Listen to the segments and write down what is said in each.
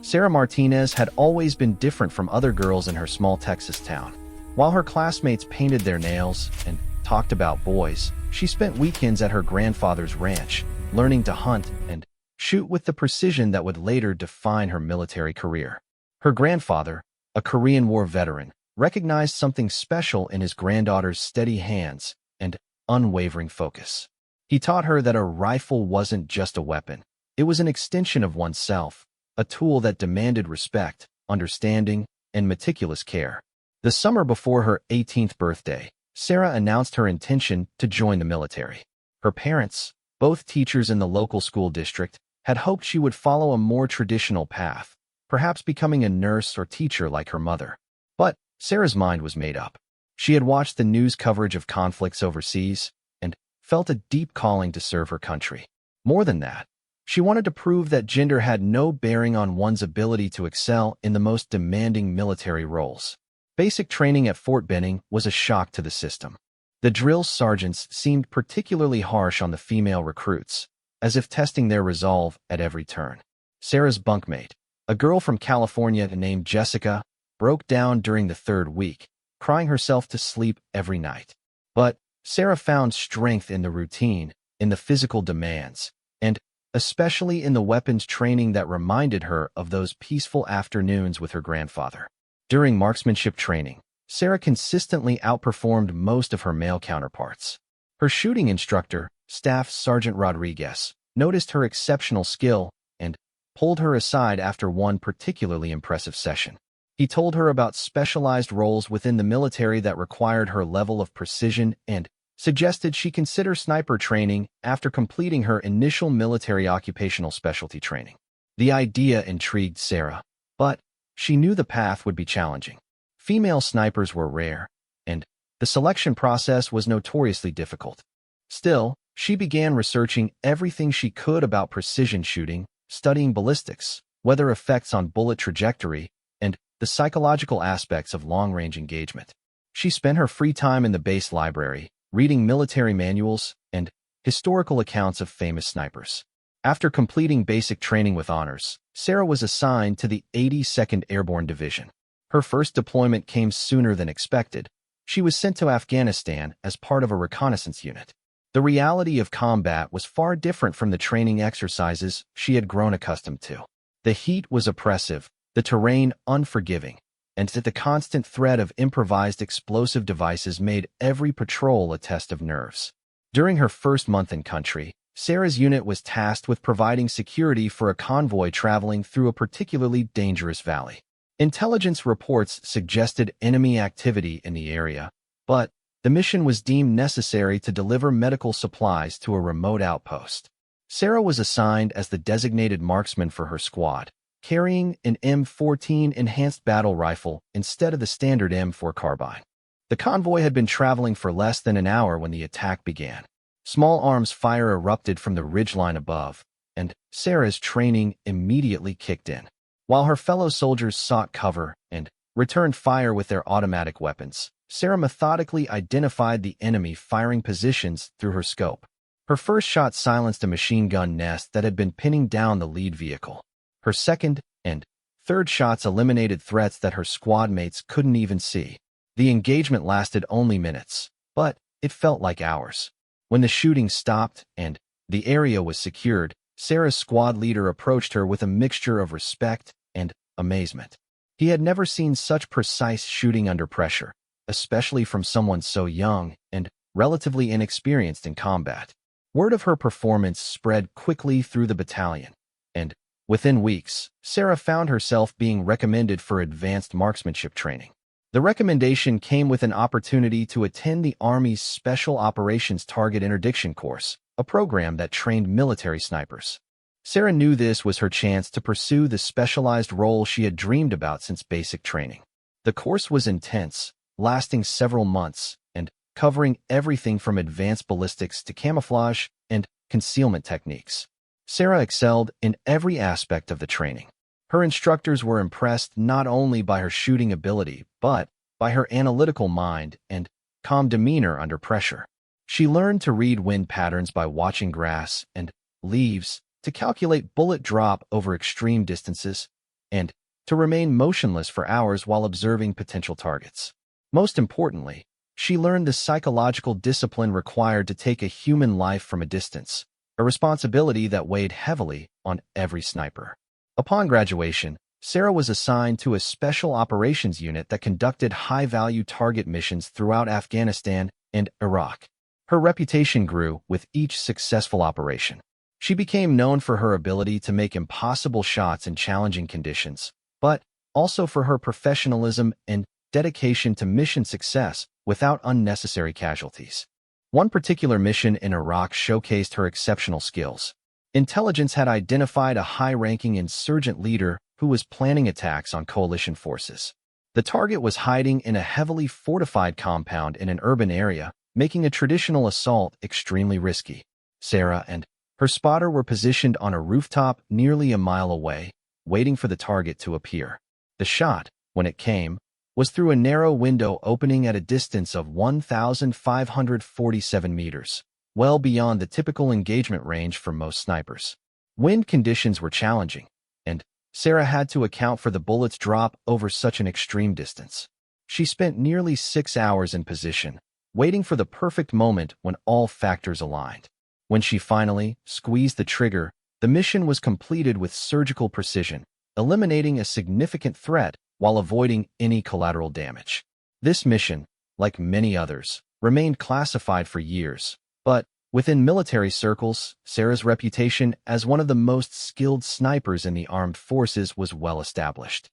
Sarah Martinez had always been different from other girls in her small Texas town. While her classmates painted their nails and talked about boys, she spent weekends at her grandfather's ranch, learning to hunt and shoot with the precision that would later define her military career. Her grandfather, a Korean War veteran, recognized something special in his granddaughter's steady hands and unwavering focus. He taught her that a rifle wasn't just a weapon. It was an extension of oneself, a tool that demanded respect, understanding, and meticulous care. The summer before her 18th birthday, Sarah announced her intention to join the military. Her parents, both teachers in the local school district, had hoped she would follow a more traditional path, perhaps becoming a nurse or teacher like her mother. But Sarah's mind was made up. She had watched the news coverage of conflicts overseas and felt a deep calling to serve her country. More than that, she wanted to prove that gender had no bearing on one's ability to excel in the most demanding military roles. Basic training at Fort Benning was a shock to the system. The drill sergeants seemed particularly harsh on the female recruits, as if testing their resolve at every turn. Sarah's bunkmate, a girl from California named Jessica, broke down during the third week, crying herself to sleep every night. But Sarah found strength in the routine, in the physical demands, and especially in the weapons training that reminded her of those peaceful afternoons with her grandfather. During marksmanship training, Sarah consistently outperformed most of her male counterparts. Her shooting instructor, Staff Sergeant Rodriguez, noticed her exceptional skill and pulled her aside after one particularly impressive session. He told her about specialized roles within the military that required her level of precision and suggested she consider sniper training after completing her initial military occupational specialty training. The idea intrigued Sarah, but she knew the path would be challenging. Female snipers were rare, and the selection process was notoriously difficult. Still, she began researching everything she could about precision shooting, studying ballistics, weather effects on bullet trajectory, and the psychological aspects of long-range engagement. She spent her free time in the base library, reading military manuals and historical accounts of famous snipers. After completing basic training with honors, Sarah was assigned to the 82nd Airborne Division. Her first deployment came sooner than expected. She was sent to Afghanistan as part of a reconnaissance unit. The reality of combat was far different from the training exercises she had grown accustomed to. The heat was oppressive, the terrain unforgiving, and the constant threat of improvised explosive devices made every patrol a test of nerves. During her first month in country, Sarah's unit was tasked with providing security for a convoy traveling through a particularly dangerous valley. Intelligence reports suggested enemy activity in the area, but the mission was deemed necessary to deliver medical supplies to a remote outpost. Sarah was assigned as the designated marksman for her squad, carrying an M14 enhanced battle rifle instead of the standard M4 carbine. The convoy had been traveling for less than an hour when the attack began. Small arms fire erupted from the ridgeline above, and Sarah's training immediately kicked in. While her fellow soldiers sought cover and returned fire with their automatic weapons, Sarah methodically identified the enemy firing positions through her scope. Her first shot silenced a machine gun nest that had been pinning down the lead vehicle. Her second and third shots eliminated threats that her squad mates couldn't even see. The engagement lasted only minutes, but it felt like hours. When the shooting stopped and the area was secured, Sarah's squad leader approached her with a mixture of respect and amazement. He had never seen such precise shooting under pressure, especially from someone so young and relatively inexperienced in combat. Word of her performance spread quickly through the battalion, and within weeks, Sarah found herself being recommended for advanced marksmanship training. The recommendation came with an opportunity to attend the Army's Special Operations Target Interdiction Course, a program that trained military snipers. Sarah knew this was her chance to pursue the specialized role she had dreamed about since basic training. The course was intense, lasting several months, and covering everything from advanced ballistics to camouflage and concealment techniques. Sarah excelled in every aspect of the training. Her instructors were impressed not only by her shooting ability, but by her analytical mind and calm demeanor under pressure. She learned to read wind patterns by watching grass and leaves, to calculate bullet drop over extreme distances, and to remain motionless for hours while observing potential targets. Most importantly, she learned the psychological discipline required to take a human life from a distance, a responsibility that weighed heavily on every sniper. Upon graduation, Sarah was assigned to a special operations unit that conducted high-value target missions throughout Afghanistan and Iraq. Her reputation grew with each successful operation. She became known for her ability to make impossible shots in challenging conditions, but also for her professionalism and dedication to mission success without unnecessary casualties. One particular mission in Iraq showcased her exceptional skills. Intelligence had identified a high-ranking insurgent leader who was planning attacks on coalition forces. The target was hiding in a heavily fortified compound in an urban area, making a traditional assault extremely risky. Sarah and her spotter were positioned on a rooftop nearly a mile away, waiting for the target to appear. The shot, when it came, was through a narrow window opening at a distance of 1,547 meters, well beyond the typical engagement range for most snipers. Wind conditions were challenging, and Sarah had to account for the bullet's drop over such an extreme distance. She spent nearly 6 hours in position, waiting for the perfect moment when all factors aligned. When she finally squeezed the trigger, the mission was completed with surgical precision, eliminating a significant threat while avoiding any collateral damage. This mission, like many others, remained classified for years, but within military circles, Sarah's reputation as one of the most skilled snipers in the armed forces was well established.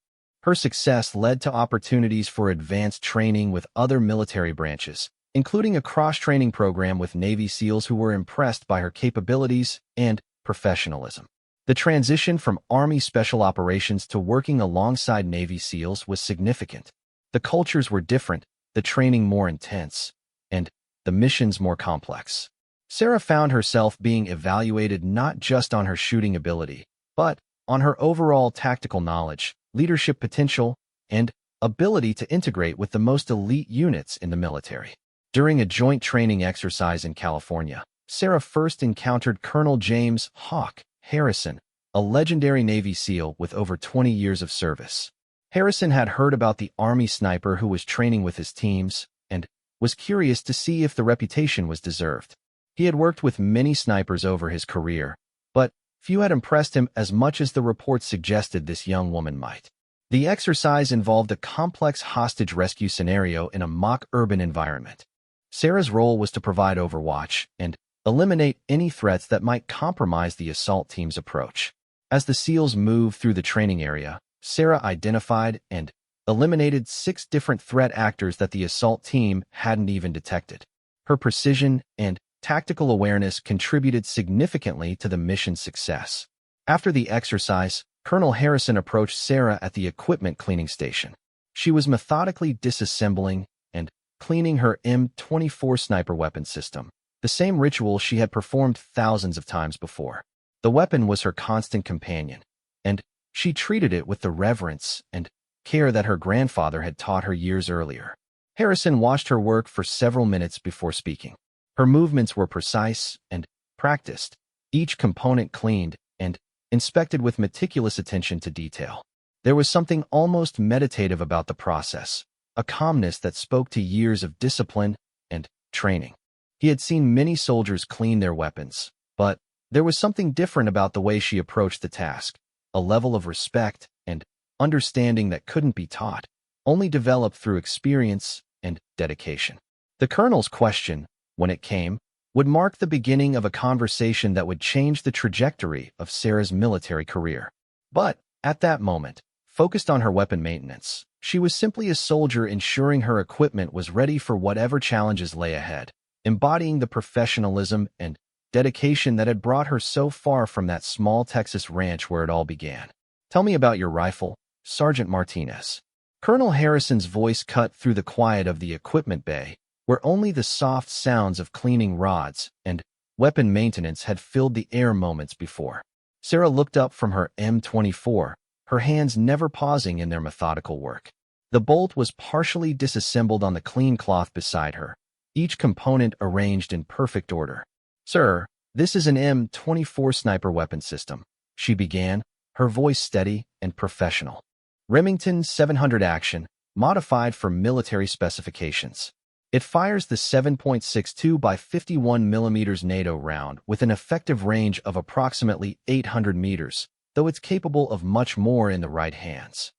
Her success led to opportunities for advanced training with other military branches, including a cross-training program with Navy SEALs who were impressed by her capabilities and professionalism. The transition from Army Special Operations to working alongside Navy SEALs was significant. The cultures were different, the training more intense, and the missions more complex. Sarah found herself being evaluated not just on her shooting ability, but on her overall tactical knowledge, leadership potential, and ability to integrate with the most elite units in the military. During a joint training exercise in California, Sarah first encountered Colonel James "Hawk" Harrison, a legendary Navy SEAL with over 20 years of service. Harrison had heard about the Army sniper who was training with his teams and was curious to see if the reputation was deserved. He had worked with many snipers over his career, but few had impressed him as much as the reports suggested this young woman might. The exercise involved a complex hostage rescue scenario in a mock urban environment. Sarah's role was to provide overwatch and eliminate any threats that might compromise the assault team's approach. As the SEALs moved through the training area, Sarah identified and eliminated 6 different threat actors that the assault team hadn't even detected. Her precision and tactical awareness contributed significantly to the mission's success. After the exercise, Colonel Harrison approached Sarah at the equipment cleaning station. She was methodically disassembling and cleaning her M24 sniper weapon system, the same ritual she had performed thousands of times before. The weapon was her constant companion, and she treated it with the reverence and care that her grandfather had taught her years earlier. Harrison watched her work for several minutes before speaking. Her movements were precise and practiced, each component cleaned and inspected with meticulous attention to detail. There was something almost meditative about the process, a calmness that spoke to years of discipline and training. He had seen many soldiers clean their weapons, but there was something different about the way she approached the task, a level of respect and understanding that couldn't be taught, only developed through experience and dedication. The colonel's question, when it came, would mark the beginning of a conversation that would change the trajectory of Sarah's military career. But, at that moment, focused on her weapon maintenance, she was simply a soldier ensuring her equipment was ready for whatever challenges lay ahead, embodying the professionalism and dedication that had brought her so far from that small Texas ranch where it all began. "Tell me about your rifle, Sergeant Martinez." Colonel Harrison's voice cut through the quiet of the equipment bay, where only the soft sounds of cleaning rods and weapon maintenance had filled the air moments before. Sarah looked up from her M24, her hands never pausing in their methodical work. The bolt was partially disassembled on the clean cloth beside her, each component arranged in perfect order. "Sir, this is an M24 sniper weapon system," she began, her voice steady and professional. Remington 700 Action, modified for military specifications. It fires the 7.62 by 51 mm NATO round with an effective range of approximately 800 meters, though it's capable of much more in the right hands.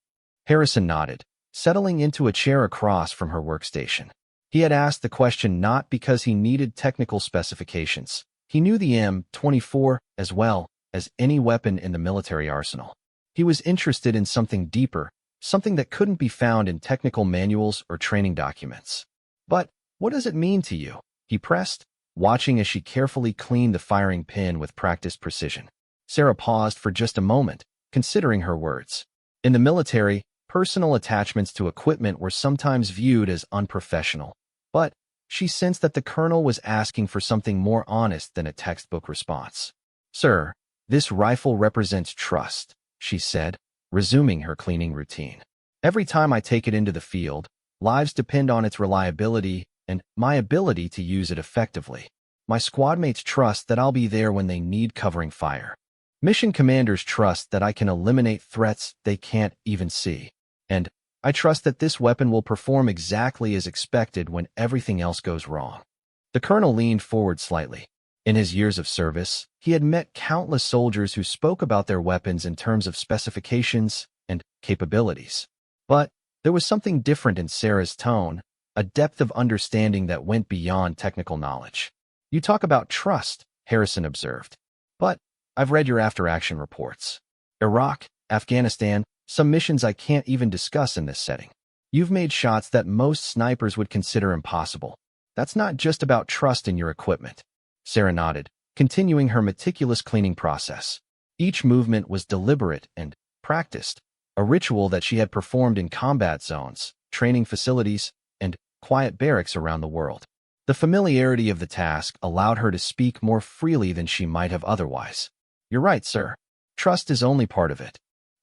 Harrison nodded, settling into a chair across from her workstation. He had asked the question not because he needed technical specifications. He knew the M24 as well as any weapon in the military arsenal. He was interested in something deeper, something that couldn't be found in technical manuals or training documents. But what does it mean to you? He pressed, watching as she carefully cleaned the firing pin with practiced precision. Sarah paused for just a moment, considering her words. In the military, personal attachments to equipment were sometimes viewed as unprofessional, but she sensed that the colonel was asking for something more honest than a textbook response. "Sir, this rifle represents trust," she said, resuming her cleaning routine. "Every time I take it into the field, lives depend on its reliability and my ability to use it effectively. My squadmates trust that I'll be there when they need covering fire. Mission commanders trust that I can eliminate threats they can't even see. And I trust that this weapon will perform exactly as expected when everything else goes wrong." The colonel leaned forward slightly. In his years of service, he had met countless soldiers who spoke about their weapons in terms of specifications and capabilities. But there was something different in Sarah's tone, a depth of understanding that went beyond technical knowledge. "You talk about trust," Harrison observed. "But I've read your after-action reports. Iraq, Afghanistan, some missions I can't even discuss in this setting. You've made shots that most snipers would consider impossible. That's not just about trust in your equipment." Sarah nodded, continuing her meticulous cleaning process. Each movement was deliberate and practiced, a ritual that she had performed in combat zones, training facilities, and quiet barracks around the world. The familiarity of the task allowed her to speak more freely than she might have otherwise. "You're right, sir. Trust is only part of it.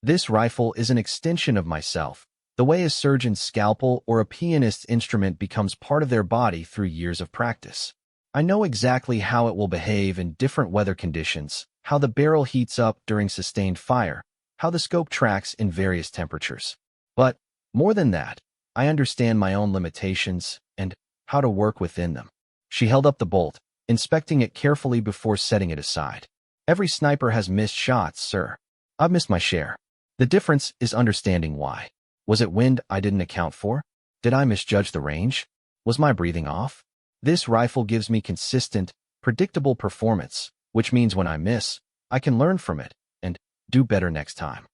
This rifle is an extension of myself, the way a surgeon's scalpel or a pianist's instrument becomes part of their body through years of practice. I know exactly how it will behave in different weather conditions, how the barrel heats up during sustained fire, how the scope tracks in various temperatures. But more than that, I understand my own limitations and how to work within them." She held up the bolt, inspecting it carefully before setting it aside. "Every sniper has missed shots, sir. I've missed my share. The difference is understanding why. Was it wind I didn't account for? Did I misjudge the range? Was my breathing off? This rifle gives me consistent, predictable performance, which means when I miss, I can learn from it and do better next time."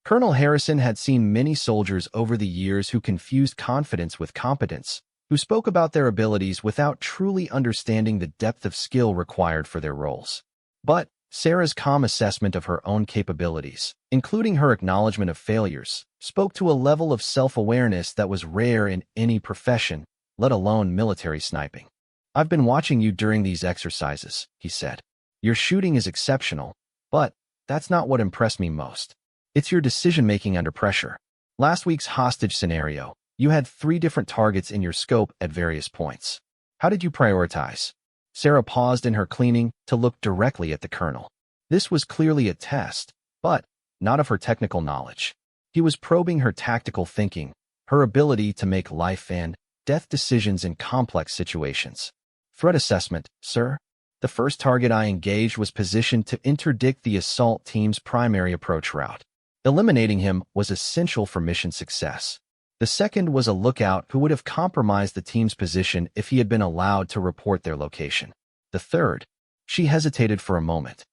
Colonel Harrison had seen many soldiers over the years who confused confidence with competence, who spoke about their abilities without truly understanding the depth of skill required for their roles. But Sarah's calm assessment of her own capabilities, including her acknowledgement of failures, spoke to a level of self-awareness that was rare in any profession, let alone military sniping. "I've been watching you during these exercises," he said. "Your shooting is exceptional, but that's not what impressed me most. It's your decision-making under pressure. Last week's hostage scenario, you had 3 different targets in your scope at various points. How did you prioritize?" Sarah paused in her cleaning to look directly at the colonel. This was clearly a test, but not of her technical knowledge. He was probing her tactical thinking, her ability to make life and death decisions in complex situations. "Threat assessment, sir. The first target I engaged was positioned to interdict the assault team's primary approach route. Eliminating him was essential for mission success. The second was a lookout who would have compromised the team's position if he had been allowed to report their location. The third," she hesitated for a moment.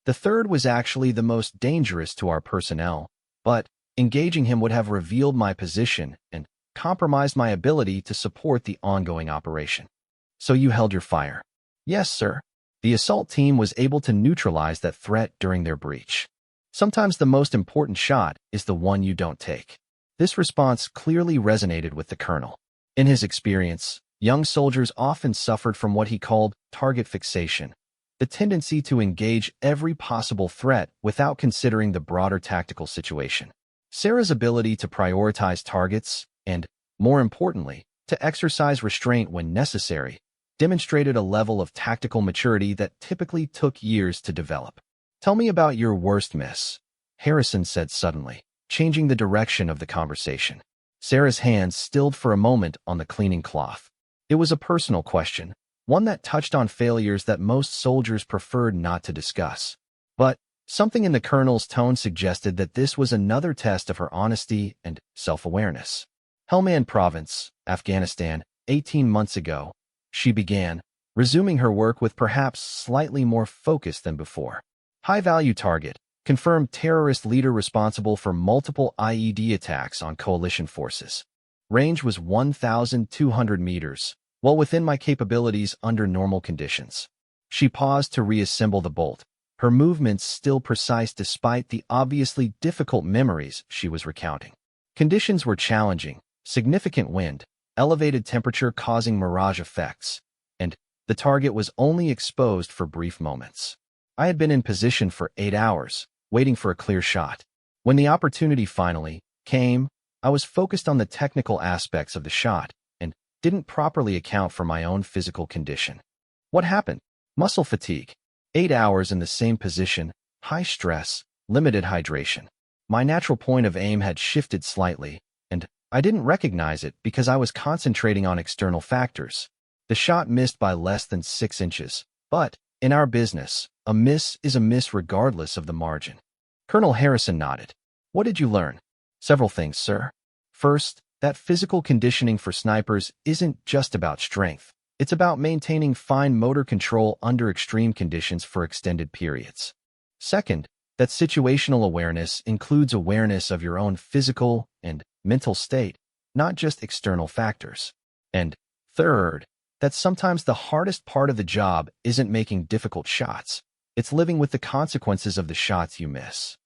"The third was actually the most dangerous to our personnel, but engaging him would have revealed my position and compromised my ability to support the ongoing operation." "So you held your fire?" "Yes, sir. The assault team was able to neutralize that threat during their breach. Sometimes the most important shot is the one you don't take." This response clearly resonated with the colonel. In his experience, young soldiers often suffered from what he called target fixation, the tendency to engage every possible threat without considering the broader tactical situation. Sarah's ability to prioritize targets and, more importantly, to exercise restraint when necessary, demonstrated a level of tactical maturity that typically took years to develop. "Tell me about your worst miss," Harrison said suddenly, changing the direction of the conversation. Sarah's hands stilled for a moment on the cleaning cloth. It was a personal question, one that touched on failures that most soldiers preferred not to discuss. But something in the colonel's tone suggested that this was another test of her honesty and self-awareness. Helmand Province, Afghanistan, 18 months ago, she began, resuming her work with perhaps slightly more focus than before. High-value target, confirmed terrorist leader responsible for multiple IED attacks on coalition forces. Range was 1,200 meters, well within my capabilities under normal conditions. She paused to reassemble the bolt, her movements still precise despite the obviously difficult memories she was recounting. Conditions were challenging, significant wind, elevated temperature causing mirage effects, and the target was only exposed for brief moments. I had been in position for 8 hours, waiting for a clear shot. When the opportunity finally came, I was focused on the technical aspects of the shot and didn't properly account for my own physical condition. What happened? Muscle fatigue. 8 hours in the same position, high stress, limited hydration. My natural point of aim had shifted slightly, and I didn't recognize it because I was concentrating on external factors. The shot missed by less than 6 inches, but in our business, a miss is a miss regardless of the margin. Colonel Harrison nodded. What did you learn? Several things, sir. First, that physical conditioning for snipers isn't just about strength. It's about maintaining fine motor control under extreme conditions for extended periods. Second, that situational awareness includes awareness of your own physical and mental state, not just external factors. And third, that sometimes the hardest part of the job isn't making difficult shots. It's living with the consequences of the shots you miss.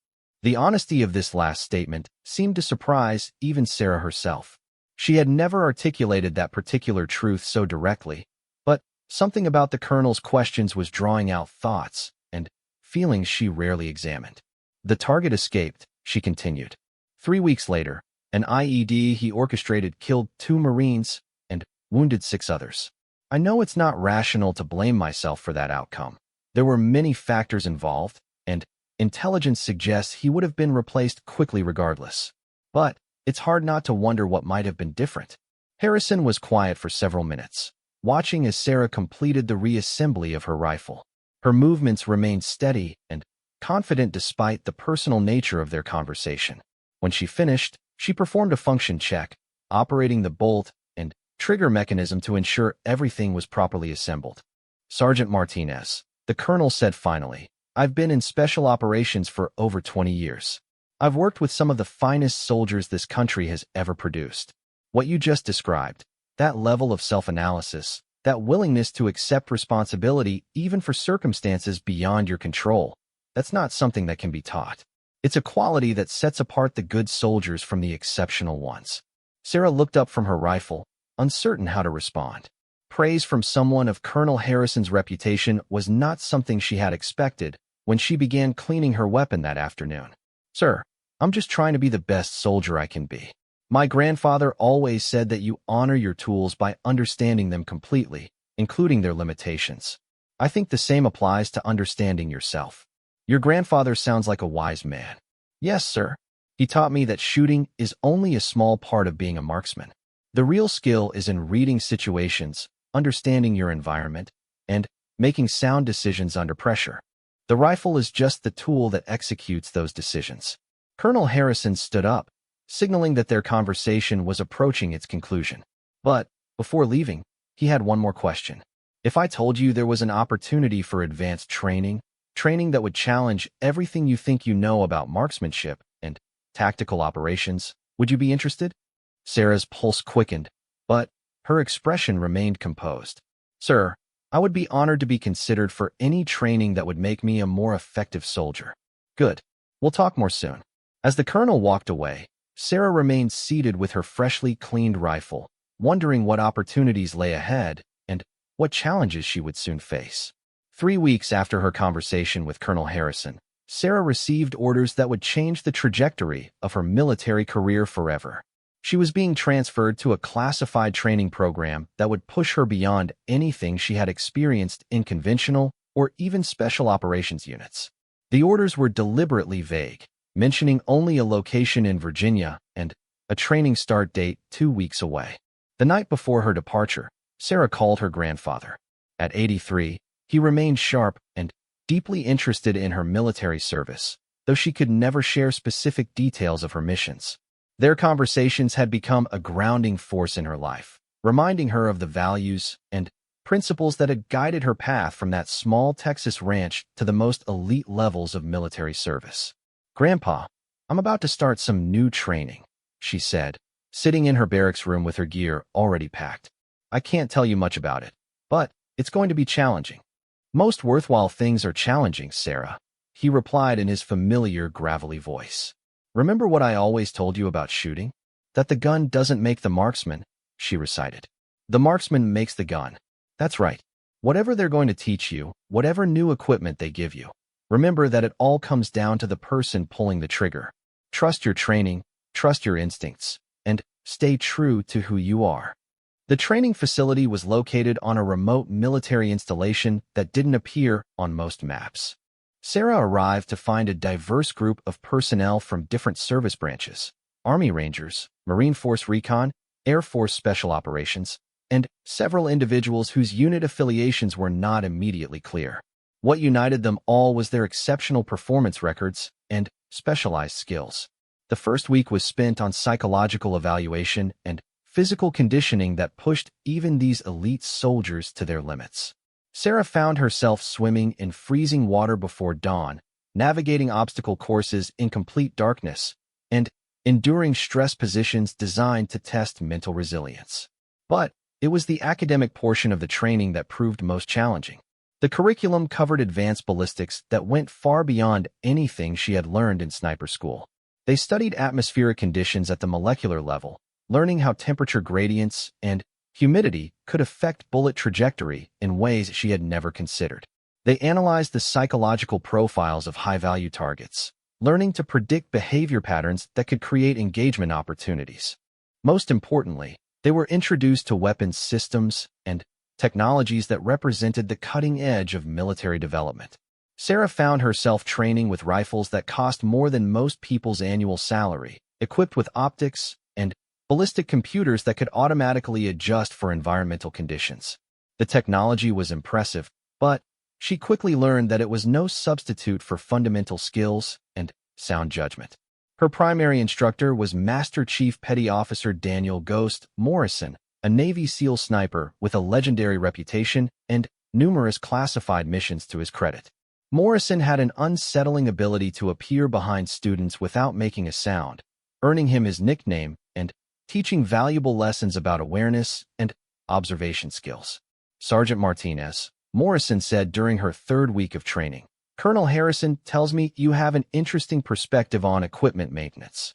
The honesty of this last statement seemed to surprise even Sarah herself. She had never articulated that particular truth so directly, but something about the colonel's questions was drawing out thoughts and feelings she rarely examined. The target escaped, she continued. 3 weeks later, an IED he orchestrated killed 2 Marines and wounded 6 others. I know it's not rational to blame myself for that outcome. There were many factors involved, and intelligence suggests he would have been replaced quickly regardless. But it's hard not to wonder what might have been different. Harrison was quiet for several minutes, watching as Sarah completed the reassembly of her rifle. Her movements remained steady and confident despite the personal nature of their conversation. When she finished, she performed a function check, operating the bolt and trigger mechanism to ensure everything was properly assembled. Sergeant Martinez, the colonel said finally, I've been in special operations for over 20 years. I've worked with some of the finest soldiers this country has ever produced. What you just described, that level of self-analysis, that willingness to accept responsibility even for circumstances beyond your control, that's not something that can be taught. It's a quality that sets apart the good soldiers from the exceptional ones. Sarah looked up from her rifle, uncertain how to respond. Praise from someone of Colonel Harrison's reputation was not something she had expected when she began cleaning her weapon that afternoon. Sir, I'm just trying to be the best soldier I can be. My grandfather always said that you honor your tools by understanding them completely, including their limitations. I think the same applies to understanding yourself. Your grandfather sounds like a wise man. Yes, sir. He taught me that shooting is only a small part of being a marksman. The real skill is in reading situations, understanding your environment, and making sound decisions under pressure. The rifle is just the tool that executes those decisions. Colonel Harrison stood up, signaling that their conversation was approaching its conclusion. But, before leaving, he had one more question. If I told you there was an opportunity for advanced training that would challenge everything you think you know about marksmanship and tactical operations, would you be interested? Sarah's pulse quickened, but her expression remained composed. Sir, I would be honored to be considered for any training that would make me a more effective soldier. Good. We'll talk more soon. As the colonel walked away, Sarah remained seated with her freshly cleaned rifle, wondering what opportunities lay ahead and what challenges she would soon face. 3 weeks after her conversation with Colonel Harrison, Sarah received orders that would change the trajectory of her military career forever. She was being transferred to a classified training program that would push her beyond anything she had experienced in conventional or even special operations units. The orders were deliberately vague, mentioning only a location in Virginia and a training start date 2 weeks away. The night before her departure, Sarah called her grandfather. At 83, he remained sharp and deeply interested in her military service, though she could never share specific details of her missions. Their conversations had become a grounding force in her life, reminding her of the values and principles that had guided her path from that small Texas ranch to the most elite levels of military service. "Grandpa, I'm about to start some new training," she said, sitting in her barracks room with her gear already packed. "I can't tell you much about it, but it's going to be challenging." "Most worthwhile things are challenging, Sarah," he replied in his familiar, gravelly voice. "Remember what I always told you about shooting? That the gun doesn't make the marksman," she recited. "The marksman makes the gun." That's right. Whatever they're going to teach you, whatever new equipment they give you, remember that it all comes down to the person pulling the trigger. Trust your training, trust your instincts, and stay true to who you are. The training facility was located on a remote military installation that didn't appear on most maps. Sarah arrived to find a diverse group of personnel from different service branches: Army Rangers, Marine Force Recon, Air Force Special Operations, and several individuals whose unit affiliations were not immediately clear. What united them all was their exceptional performance records and specialized skills. The first week was spent on psychological evaluation and physical conditioning that pushed even these elite soldiers to their limits. Sarah found herself swimming in freezing water before dawn, navigating obstacle courses in complete darkness, and enduring stress positions designed to test mental resilience. But it was the academic portion of the training that proved most challenging. The curriculum covered advanced ballistics that went far beyond anything she had learned in sniper school. They studied atmospheric conditions at the molecular level, learning how temperature gradients and humidity could affect bullet trajectory in ways she had never considered. They analyzed the psychological profiles of high-value targets, learning to predict behavior patterns that could create engagement opportunities. Most importantly, they were introduced to weapons systems and technologies that represented the cutting edge of military development. Sarah found herself training with rifles that cost more than most people's annual salary, equipped with optics and ballistic computers that could automatically adjust for environmental conditions. The technology was impressive, but she quickly learned that it was no substitute for fundamental skills and sound judgment. Her primary instructor was Master Chief Petty Officer Daniel "Ghost" Morrison, a Navy SEAL sniper with a legendary reputation and numerous classified missions to his credit. Morrison had an unsettling ability to appear behind students without making a sound, earning him his nickname and teaching valuable lessons about awareness and observation skills. "Sergeant Martinez," Morrison said during her third week of training, "Colonel Harrison tells me you have an interesting perspective on equipment maintenance."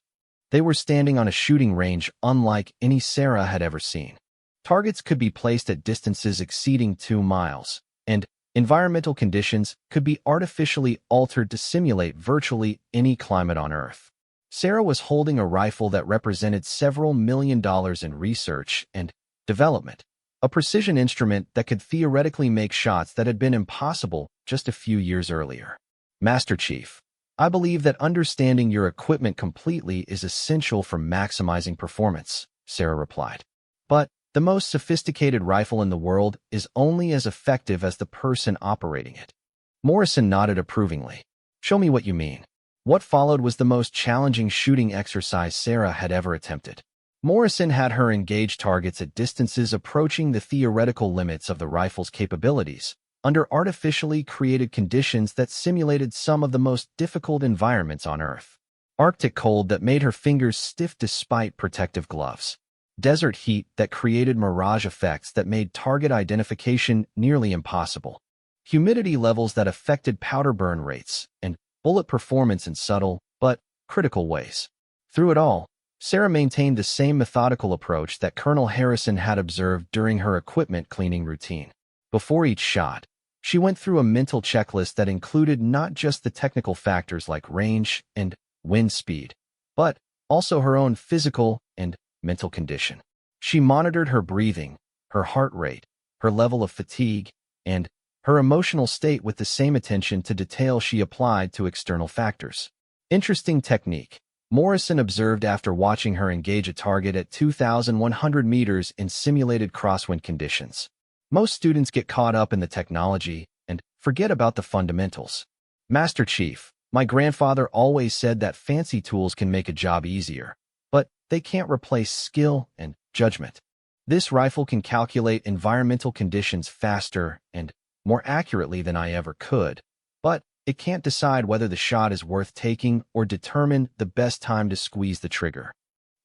They were standing on a shooting range unlike any Sarah had ever seen. Targets could be placed at distances exceeding 2 miles, and environmental conditions could be artificially altered to simulate virtually any climate on Earth. Sarah was holding a rifle that represented several $1 million in research and development, a precision instrument that could theoretically make shots that had been impossible just a few years earlier. "Master Chief, I believe that understanding your equipment completely is essential for maximizing performance," Sarah replied. "But the most sophisticated rifle in the world is only as effective as the person operating it." Morrison nodded approvingly. "Show me what you mean." What followed was the most challenging shooting exercise Sarah had ever attempted. Morrison had her engage targets at distances approaching the theoretical limits of the rifle's capabilities, under artificially created conditions that simulated some of the most difficult environments on Earth. Arctic cold that made her fingers stiff despite protective gloves. Desert heat that created mirage effects that made target identification nearly impossible. Humidity levels that affected powder burn rates, and bullet performance in subtle but critical ways. Through it all, Sarah maintained the same methodical approach that Colonel Harrison had observed during her equipment cleaning routine. Before each shot, she went through a mental checklist that included not just the technical factors like range and wind speed, but also her own physical and mental condition. She monitored her breathing, her heart rate, her level of fatigue, and her emotional state with the same attention to detail she applied to external factors. Interesting technique. Morrison observed after watching her engage a target at 2,100 meters in simulated crosswind conditions. Most students get caught up in the technology and forget about the fundamentals. Master Chief, my grandfather always said that fancy tools can make a job easier, but they can't replace skill and judgment. This rifle can calculate environmental conditions faster and more accurately than I ever could, but it can't decide whether the shot is worth taking or determine the best time to squeeze the trigger.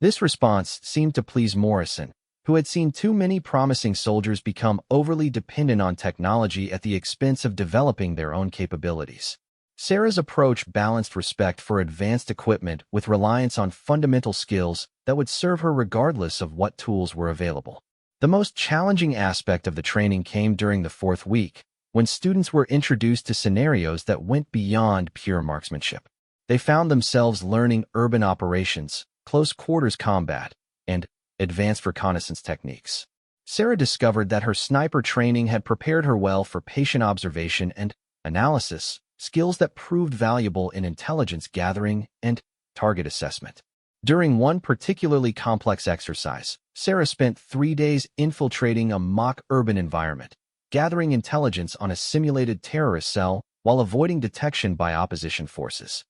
This response seemed to please Morrison, who had seen too many promising soldiers become overly dependent on technology at the expense of developing their own capabilities. Sarah's approach balanced respect for advanced equipment with reliance on fundamental skills that would serve her regardless of what tools were available. The most challenging aspect of the training came during the fourth week, when students were introduced to scenarios that went beyond pure marksmanship. They found themselves learning urban operations, close quarters combat, and advanced reconnaissance techniques. Sarah discovered that her sniper training had prepared her well for patient observation and analysis, skills that proved valuable in intelligence gathering and target assessment. During one particularly complex exercise, Sarah spent 3 days infiltrating a mock urban environment, gathering intelligence on a simulated terrorist cell while avoiding detection by opposition forces.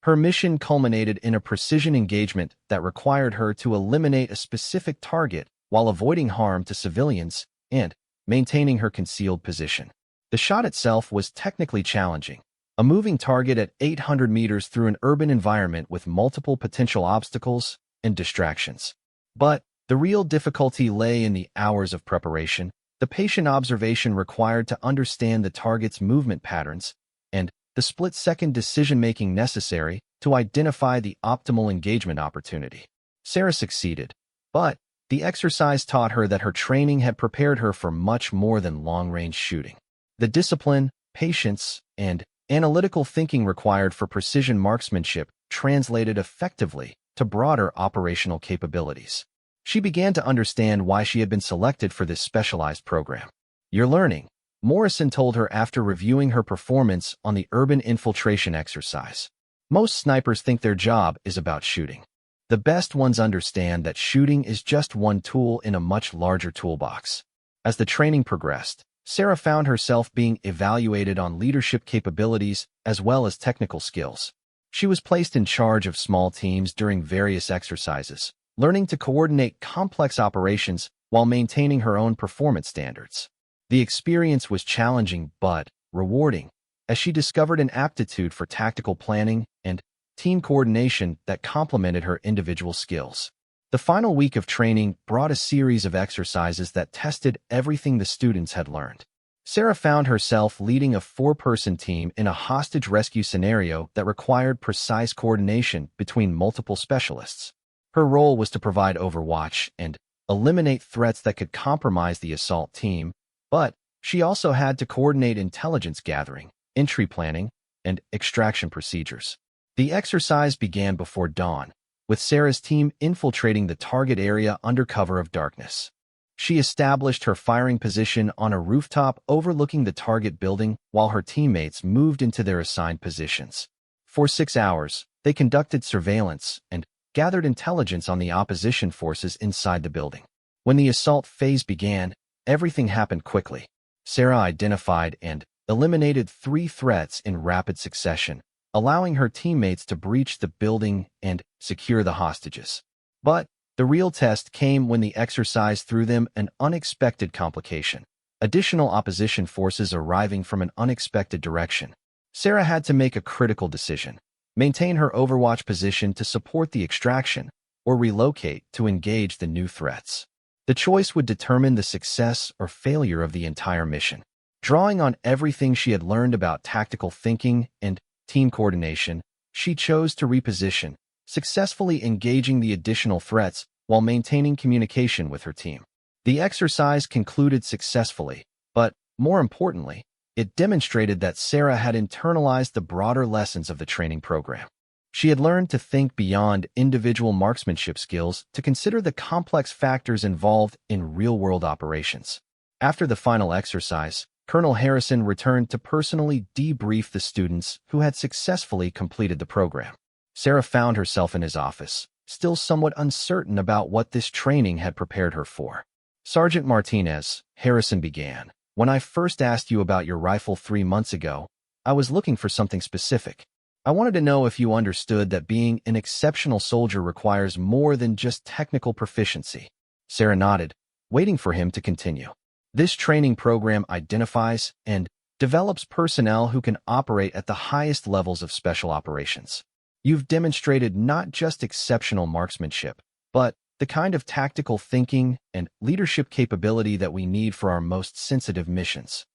Her mission culminated in a precision engagement that required her to eliminate a specific target while avoiding harm to civilians and maintaining her concealed position. The shot itself was technically challenging, a moving target at 800 meters through an urban environment with multiple potential obstacles and distractions. But the real difficulty lay in the hours of preparation, the patient observation required to understand the target's movement patterns, and the split-second decision-making necessary to identify the optimal engagement opportunity. Sarah succeeded, but the exercise taught her that her training had prepared her for much more than long-range shooting. The discipline, patience, and analytical thinking required for precision marksmanship translated effectively to broader operational capabilities. She began to understand why she had been selected for this specialized program. "You're learning," Morrison told her after reviewing her performance on the urban infiltration exercise. "Most snipers think their job is about shooting. The best ones understand that shooting is just one tool in a much larger toolbox." As the training progressed, Sarah found herself being evaluated on leadership capabilities as well as technical skills. She was placed in charge of small teams during various exercises, learning to coordinate complex operations while maintaining her own performance standards. The experience was challenging but rewarding, as she discovered an aptitude for tactical planning and team coordination that complemented her individual skills. The final week of training brought a series of exercises that tested everything the students had learned. Sarah found herself leading a 4-person team in a hostage rescue scenario that required precise coordination between multiple specialists. Her role was to provide overwatch and eliminate threats that could compromise the assault team, but she also had to coordinate intelligence gathering, entry planning, and extraction procedures. The exercise began before dawn, with Sarah's team infiltrating the target area under cover of darkness. She established her firing position on a rooftop overlooking the target building while her teammates moved into their assigned positions. For 6 hours, they conducted surveillance and gathered intelligence on the opposition forces inside the building. When the assault phase began, everything happened quickly. Sarah identified and eliminated 3 threats in rapid succession, allowing her teammates to breach the building and secure the hostages. But the real test came when the exercise threw them an unexpected complication: additional opposition forces arriving from an unexpected direction. Sarah had to make a critical decision: maintain her overwatch position to support the extraction, or relocate to engage the new threats. The choice would determine the success or failure of the entire mission. Drawing on everything she had learned about tactical thinking and team coordination, she chose to reposition, successfully engaging the additional threats while maintaining communication with her team. The exercise concluded successfully, but, more importantly, it demonstrated that Sarah had internalized the broader lessons of the training program. She had learned to think beyond individual marksmanship skills to consider the complex factors involved in real-world operations. After the final exercise, Colonel Harrison returned to personally debrief the students who had successfully completed the program. Sarah found herself in his office, still somewhat uncertain about what this training had prepared her for. "Sergeant Martinez," Harrison began, "when I first asked you about your rifle 3 months ago, I was looking for something specific. I wanted to know if you understood that being an exceptional soldier requires more than just technical proficiency." Sarah nodded, waiting for him to continue. "This training program identifies and develops personnel who can operate at the highest levels of special operations. You've demonstrated not just exceptional marksmanship, but the kind of tactical thinking and leadership capability that we need for our most sensitive missions."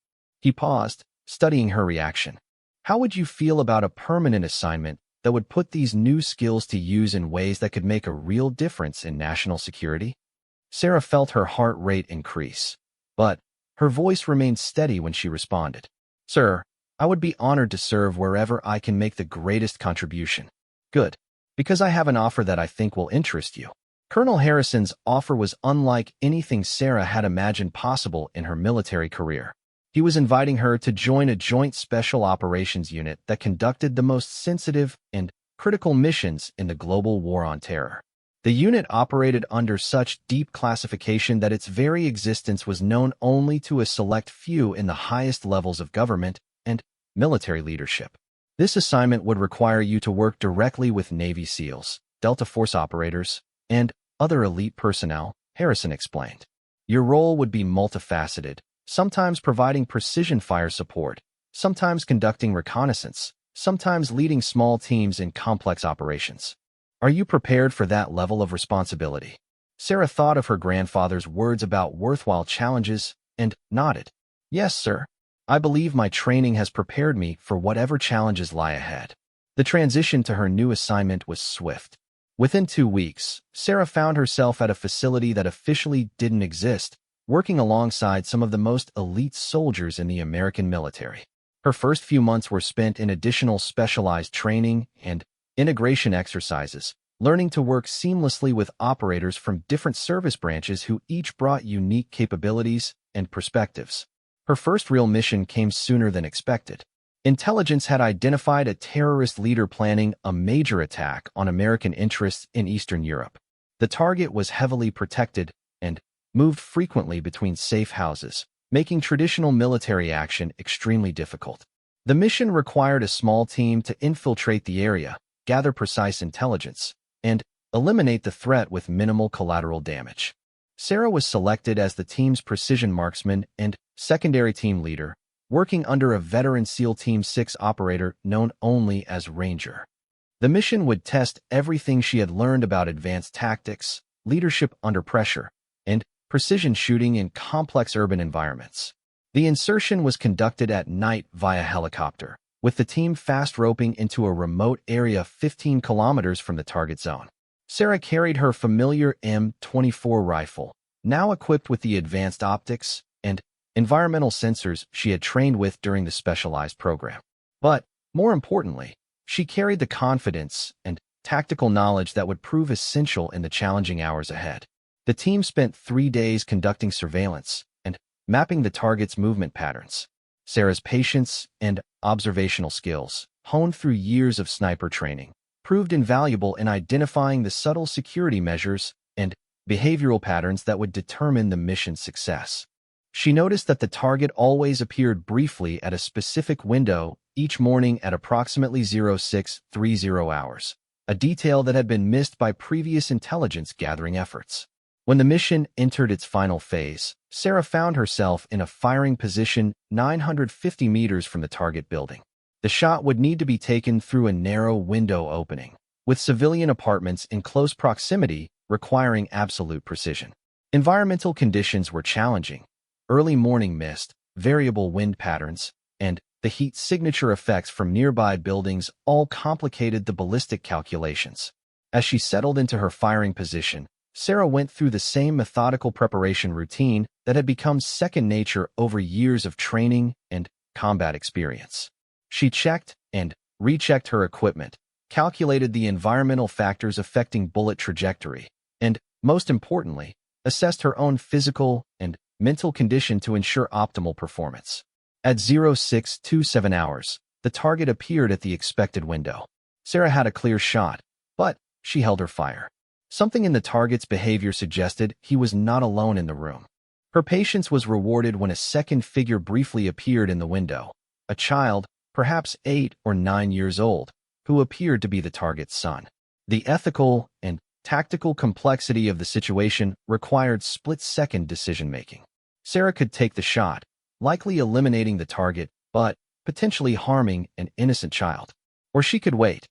He paused, studying her reaction. "How would you feel about a permanent assignment that would put these new skills to use in ways that could make a real difference in national security?" Sarah felt her heart rate increase, but her voice remained steady when she responded. "Sir, I would be honored to serve wherever I can make the greatest contribution." "Good, because I have an offer that I think will interest you." Colonel Harrison's offer was unlike anything Sarah had imagined possible in her military career. He was inviting her to join a joint special operations unit that conducted the most sensitive and critical missions in the global war on terror. The unit operated under such deep classification that its very existence was known only to a select few in the highest levels of government and military leadership. This assignment would require you to work directly with Navy SEALs, Delta Force operators, and other elite personnel, Harrison explained. Your role would be multifaceted, sometimes providing precision fire support, sometimes conducting reconnaissance, sometimes leading small teams in complex operations. Are you prepared for that level of responsibility? Sarah thought of her grandfather's words about worthwhile challenges and nodded. Yes, sir. I believe my training has prepared me for whatever challenges lie ahead. The transition to her new assignment was swift. Within 2 weeks, Sarah found herself at a facility that officially didn't exist, working alongside some of the most elite soldiers in the American military. Her first few months were spent in additional specialized training and integration exercises, learning to work seamlessly with operators from different service branches who each brought unique capabilities and perspectives. Her first real mission came sooner than expected. Intelligence had identified a terrorist leader planning a major attack on American interests in Eastern Europe. The target was heavily protected and moved frequently between safe houses, making traditional military action extremely difficult. The mission required a small team to infiltrate the area, gather precise intelligence, and eliminate the threat with minimal collateral damage. Sarah was selected as the team's precision marksman and secondary team leader, working under a veteran SEAL Team 6 operator known only as Ranger. The mission would test everything she had learned about advanced tactics, leadership under pressure, and precision shooting in complex urban environments. The insertion was conducted at night via helicopter, with the team fast roping into a remote area 15 kilometers from the target zone. Sarah carried her familiar M24 rifle, now equipped with the advanced optics and environmental sensors she had trained with during the specialized program. But, more importantly, she carried the confidence and tactical knowledge that would prove essential in the challenging hours ahead. The team spent 3 days conducting surveillance and mapping the target's movement patterns. Sarah's patience and observational skills, honed through years of sniper training, proved invaluable in identifying the subtle security measures and behavioral patterns that would determine the mission's success. She noticed that the target always appeared briefly at a specific window each morning at approximately 0630 hours, a detail that had been missed by previous intelligence gathering efforts. When the mission entered its final phase, Sarah found herself in a firing position 950 meters from the target building. The shot would need to be taken through a narrow window opening, with civilian apartments in close proximity requiring absolute precision. Environmental conditions were challenging. Early morning mist, variable wind patterns, and the heat signature effects from nearby buildings all complicated the ballistic calculations. As she settled into her firing position, Sarah went through the same methodical preparation routine that had become second nature over years of training and combat experience. She checked and rechecked her equipment, calculated the environmental factors affecting bullet trajectory, and, most importantly, assessed her own physical and mental condition to ensure optimal performance. At 0627 hours, the target appeared at the expected window. Sarah had a clear shot, but she held her fire. Something in the target's behavior suggested he was not alone in the room. Her patience was rewarded when a second figure briefly appeared in the window, a child, perhaps 8 or 9 years old, who appeared to be the target's son. The ethical and tactical complexity of the situation required split-second decision-making. Sarah could take the shot, likely eliminating the target, but potentially harming an innocent child. Or she could wait,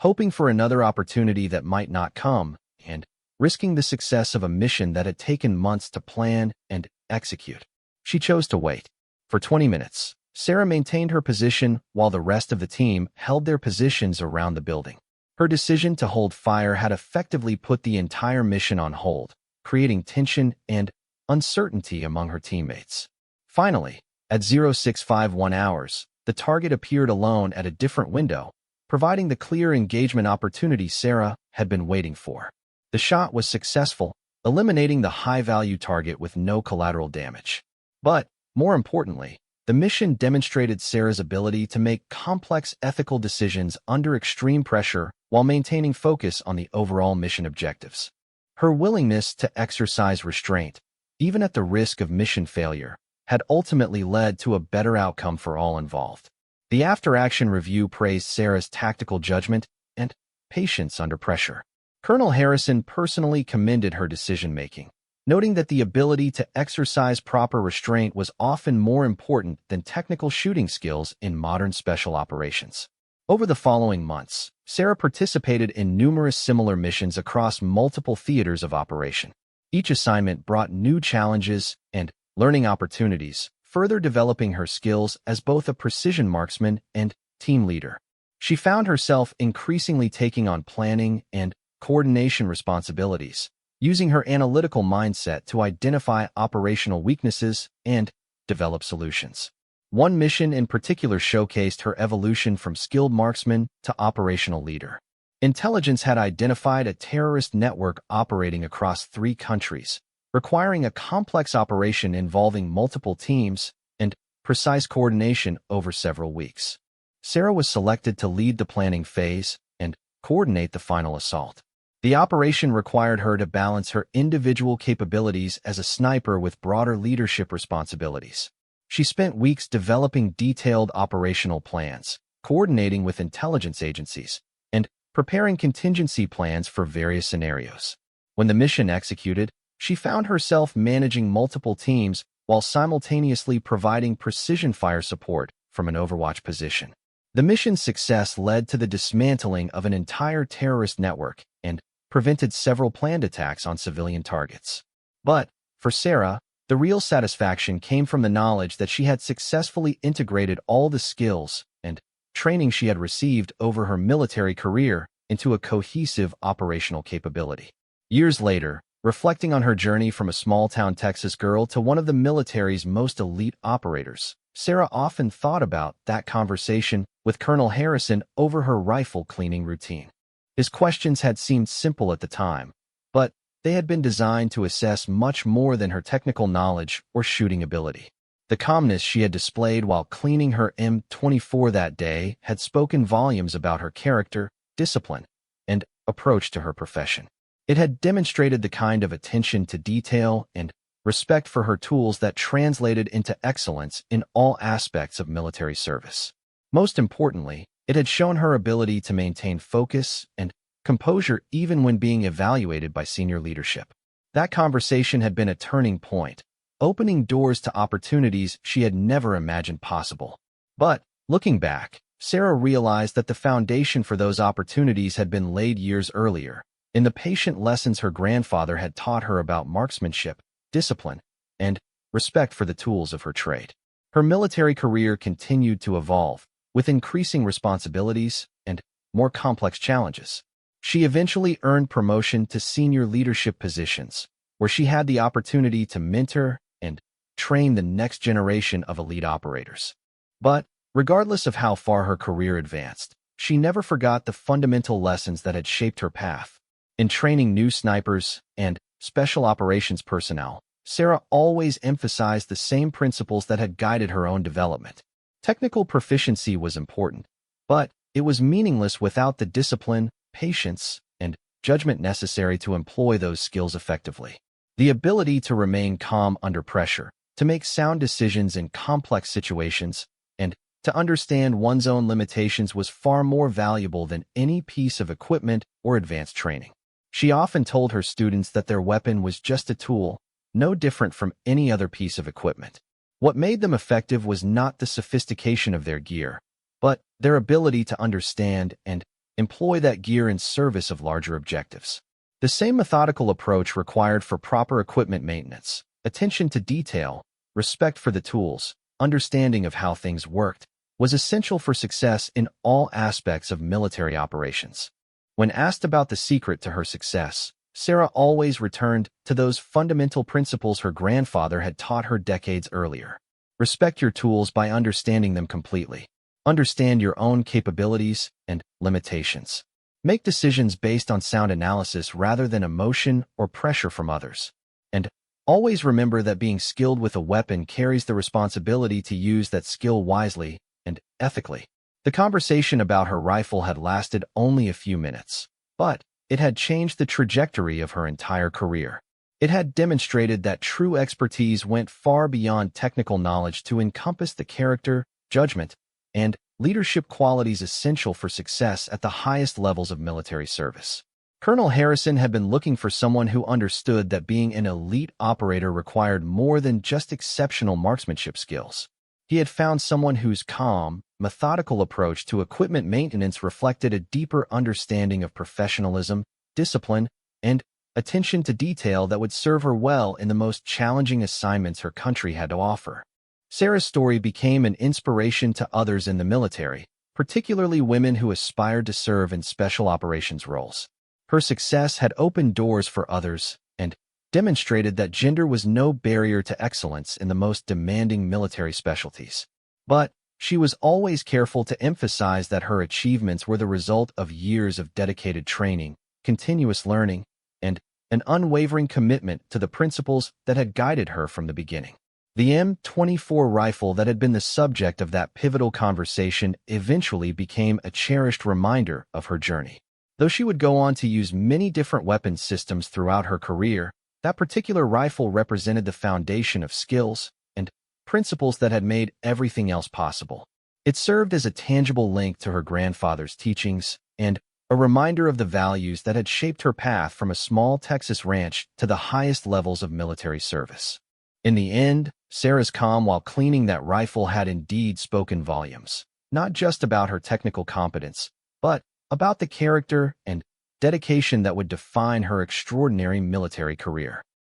hoping for another opportunity that might not come, and risking the success of a mission that had taken months to plan and execute. She chose to wait. For 20 minutes, Sarah maintained her position while the rest of the team held their positions around the building. Her decision to hold fire had effectively put the entire mission on hold, creating tension and uncertainty among her teammates. Finally, at 0651 hours, the target appeared alone at a different window, providing the clear engagement opportunity Sarah had been waiting for. The shot was successful, eliminating the high-value target with no collateral damage. But, more importantly, the mission demonstrated Sarah's ability to make complex ethical decisions under extreme pressure while maintaining focus on the overall mission objectives. Her willingness to exercise restraint, even at the risk of mission failure, had ultimately led to a better outcome for all involved. The after-action review praised Sarah's tactical judgment and patience under pressure. Colonel Harrison personally commended her decision-making, noting that the ability to exercise proper restraint was often more important than technical shooting skills in modern special operations. Over the following months, Sarah participated in numerous similar missions across multiple theaters of operation. Each assignment brought new challenges and learning opportunities, further developing her skills as both a precision marksman and team leader. She found herself increasingly taking on planning and coordination responsibilities, using her analytical mindset to identify operational weaknesses and develop solutions. One mission in particular showcased her evolution from skilled marksman to operational leader. Intelligence had identified a terrorist network operating across 3 countries, requiring a complex operation involving multiple teams and precise coordination over several weeks. Sarah was selected to lead the planning phase and coordinate the final assault. The operation required her to balance her individual capabilities as a sniper with broader leadership responsibilities. She spent weeks developing detailed operational plans, coordinating with intelligence agencies, and preparing contingency plans for various scenarios. When the mission executed, she found herself managing multiple teams while simultaneously providing precision fire support from an overwatch position. The mission's success led to the dismantling of an entire terrorist network and prevented several planned attacks on civilian targets. But, for Sarah, the real satisfaction came from the knowledge that she had successfully integrated all the skills and training she had received over her military career into a cohesive operational capability. Years later, reflecting on her journey from a small-town Texas girl to one of the military's most elite operators, Sarah often thought about that conversation with Colonel Harrison over her rifle cleaning routine. His questions had seemed simple at the time, but they had been designed to assess much more than her technical knowledge or shooting ability. The calmness she had displayed while cleaning her M24 that day had spoken volumes about her character, discipline, and approach to her profession. It had demonstrated the kind of attention to detail and respect for her tools that translated into excellence in all aspects of military service. Most importantly, it had shown her ability to maintain focus and composure even when being evaluated by senior leadership. That conversation had been a turning point, opening doors to opportunities she had never imagined possible. But, looking back, Sarah realized that the foundation for those opportunities had been laid years earlier, in the patient lessons her grandfather had taught her about marksmanship, discipline, and respect for the tools of her trade. Her military career continued to evolve, with increasing responsibilities and more complex challenges. She eventually earned promotion to senior leadership positions, where she had the opportunity to mentor and train the next generation of elite operators. But, regardless of how far her career advanced, she never forgot the fundamental lessons that had shaped her path. In training new snipers and special operations personnel, Sarah always emphasized the same principles that had guided her own development. Technical proficiency was important, but it was meaningless without the discipline, patience, and judgment necessary to employ those skills effectively. The ability to remain calm under pressure, to make sound decisions in complex situations, and to understand one's own limitations was far more valuable than any piece of equipment or advanced training. She often told her students that their weapon was just a tool, no different from any other piece of equipment. What made them effective was not the sophistication of their gear, but their ability to understand and employ that gear in service of larger objectives. The same methodical approach required for proper equipment maintenance, attention to detail, respect for the tools, understanding of how things worked, was essential for success in all aspects of military operations. When asked about the secret to her success, Sarah always returned to those fundamental principles her grandfather had taught her decades earlier. Respect your tools by understanding them completely. Understand your own capabilities and limitations. Make decisions based on sound analysis rather than emotion or pressure from others. And always remember that being skilled with a weapon carries the responsibility to use that skill wisely and ethically. The conversation about her rifle had lasted only a few minutes, but it had changed the trajectory of her entire career. It had demonstrated that true expertise went far beyond technical knowledge to encompass the character, judgment, and leadership qualities essential for success at the highest levels of military service. Colonel Harrison had been looking for someone who understood that being an elite operator required more than just exceptional marksmanship skills. He had found someone whose calm, methodical approach to equipment maintenance reflected a deeper understanding of professionalism, discipline, and attention to detail that would serve her well in the most challenging assignments her country had to offer. Sarah's story became an inspiration to others in the military, particularly women who aspired to serve in special operations roles. Her success had opened doors for others and demonstrated that gender was no barrier to excellence in the most demanding military specialties. But she was always careful to emphasize that her achievements were the result of years of dedicated training, continuous learning, and an unwavering commitment to the principles that had guided her from the beginning. The M24 rifle that had been the subject of that pivotal conversation eventually became a cherished reminder of her journey. Though she would go on to use many different weapons systems throughout her career, that particular rifle represented the foundation of skills and principles that had made everything else possible. It served as a tangible link to her grandfather's teachings and a reminder of the values that had shaped her path from a small Texas ranch to the highest levels of military service. In the end, Sarah's calm while cleaning that rifle had indeed spoken volumes, not just about her technical competence, but about the character and dedication that would define her extraordinary military career.